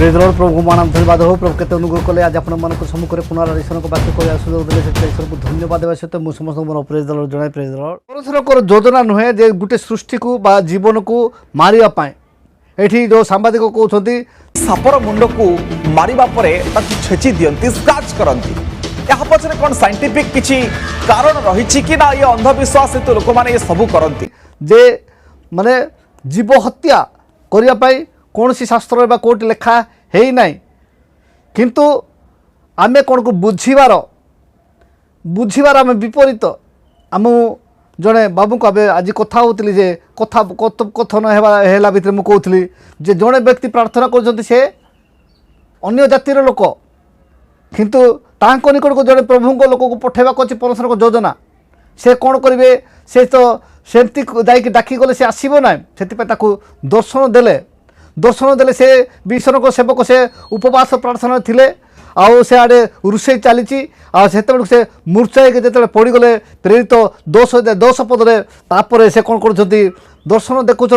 Praise Lord प्रभु को मान धन्यवाद हो प्रभु केते अनुग्रह कले आज आपण मन सम्मुख में पुनः ईश्वर को बात कर सुযোগ देले से ईश्वर को धन्यवाद देवा सहित मु समस्त मोर प्रेज लॉर्ड जणाय प्रेज लॉर्ड परमेश्वर योजना नुहे जे गुटे सृष्टि को बा जीवन को मारिया पाए एठी जो सांबादिक कहउछंती सापर मुंड को मारिबा परे ताकि छेची दियंती स्क्रैच करंती यहाँ पछरे कोन साइंटिफिक किछि कारण रहिछि कि ना ये अंधविश्वास हेतु लोक माने ये सब करंती जे माने जीव हत्या करिया पाई कौन सी शास्त्र बा कोट लेखा है नहीं किंतु आमे कौन को बुझीबार आम विपरीत आम जड़े बाबू को आज कथा होती जे कथा कथन है भितर मुझे कहती जे जड़े व्यक्ति प्रार्थना कर से अन्य जातिर लोक किंतु तांको निकट को जड़े प्रभु लोक को पठेबा अच्छी परमेश्वर को योजना से कौन करेंगे से तो सेमती जाकि डाकी गले से आसब ना से दर्शन देले से ईश्वर को सेवक से उपवास प्रार्थना थिले आउ से आड़े रोषे चली से मूर्छा जो पड़गले प्रेरित दोष पदे तापर से कौन कर दर्शन देखुं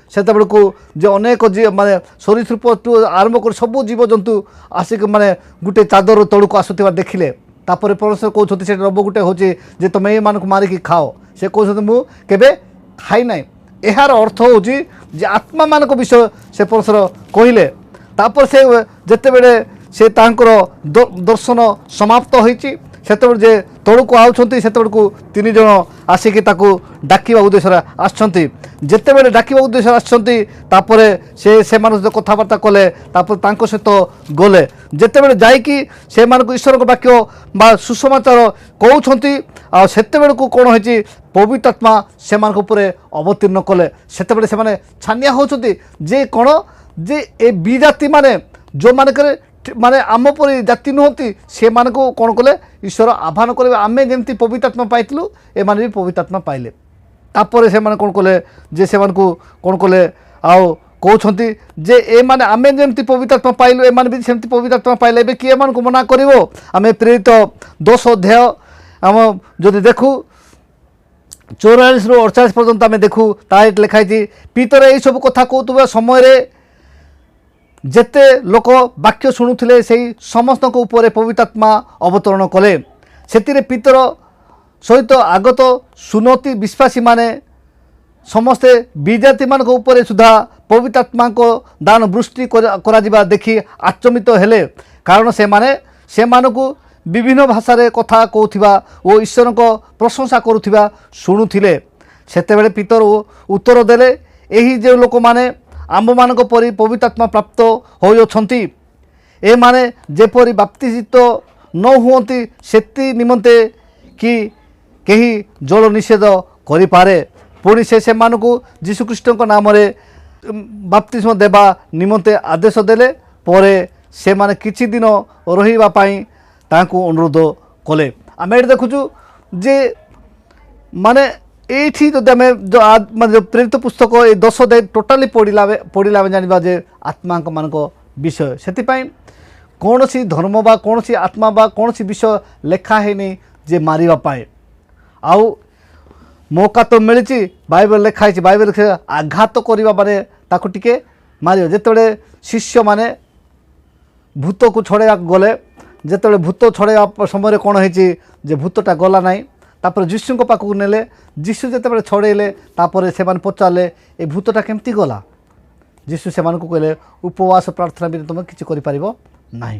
से को जो अनेक माने सरीसृप आरंभ कर सबू जीवजंतु आसिक माने गुटे चादर तलू आसुवा देखिले तापर परमेश्वर कहते से रब गुटे हूँ जे तुम ये मानक मारिकी खाओ से कहते मुझे खाई ना यार अर्थ हूँ जे आत्मा मान विषय से परमेश्वर कहले तापर से जिते बड़े से दर्शन समाप्त होती से तलू को आउछंती से तीन जन आसिकी डाकिबा उद्देश्य आसते बड़े डाकिबा उद्देश्य आसपर से कथबार्ता कले सहित गले जिते बड़े जाइकी से ईश्वर को वाक्य बा सुसमाचार कहते आते को कौन होती पवित्र आत्मा से अवतीर्ण कले से छानिया होती जे कौन जे ए विजाति माने जो मानक माने आम परी जाति नुहति से मान को कौन कले ईश्वर आह्वान करेंगे आमे जमी पवित्र आत्मा पाइलु ए भी पवित्र आत्मा पाइले तापर से कौन कले जे से कौन कले आओ कहते जे ए माने आमे जमी पवित्र आत्मा पाइलु ए भी सेमती पवित्र आत्मा पाइले ए किए मान को मना करिवो आमे प्रेरित 10 अध्याय आम जदि देखू 44 ରୁ 48 पर्यंत आमे देखू ताहे लिखाई पीतर यही सब कथा कहतुवा समय जेते लोक वाक्य शुणुले से समस्त उपर पवित्र आत्मा अवतरण कले से पीतर सहित आगत सुनती विश्वासी माने समस्ते विजाति मान उपर सुधा पवित्र आत्मा को दान वृष्टि करा देखि आचम्बित हेले कारण से मानकु विभिन्न भाषा रे कथा कहूथिबा ओ ईश्वर को प्रशंसा करुथिबा शुणुथिले सेते बेले पीतर उत्तर देले एही जे लोक माने आम मान परी पवित्र आत्मा प्राप्त होती ए माने जेपरी बाप्तिजित न हुअंती सेति निमंते कि कहीं जल निषेध करिपारे पुणी से मानकु जीशुख्रीष्ट नाम रे बाप्तिस्म देवा निमंते आदेश देले परे से माने किछि दिन रहिबा पाई तांको अनुरोध कले आम ये देखुचु जे माने एठी जो आम जो प्रेरित पुस्तक ये 10 अध्याय टोटाली पढ़ला जाना जे आत्मा मान विषय से कौन सी धर्म बा कौन सी आत्मा बा कौन सी विषय लेखा है नहीं जे मारिबा पाए आउ मौका तो मिली बाइबल लिखाई बाइबल आघात करवा माने ताको टिके मार जिते शिष्य माने भूत को छड़ाइवा गले जिते भूत छड़ाइवा समय कौन है भूतटा गला नाई तापर जीशु को पाखक नेले जीशु जिते छड़ेले तापर से पचारे ए भूतटा केमती गला जीशु से कहले उपवास प्रार्थना भी तुम किसी कर ना।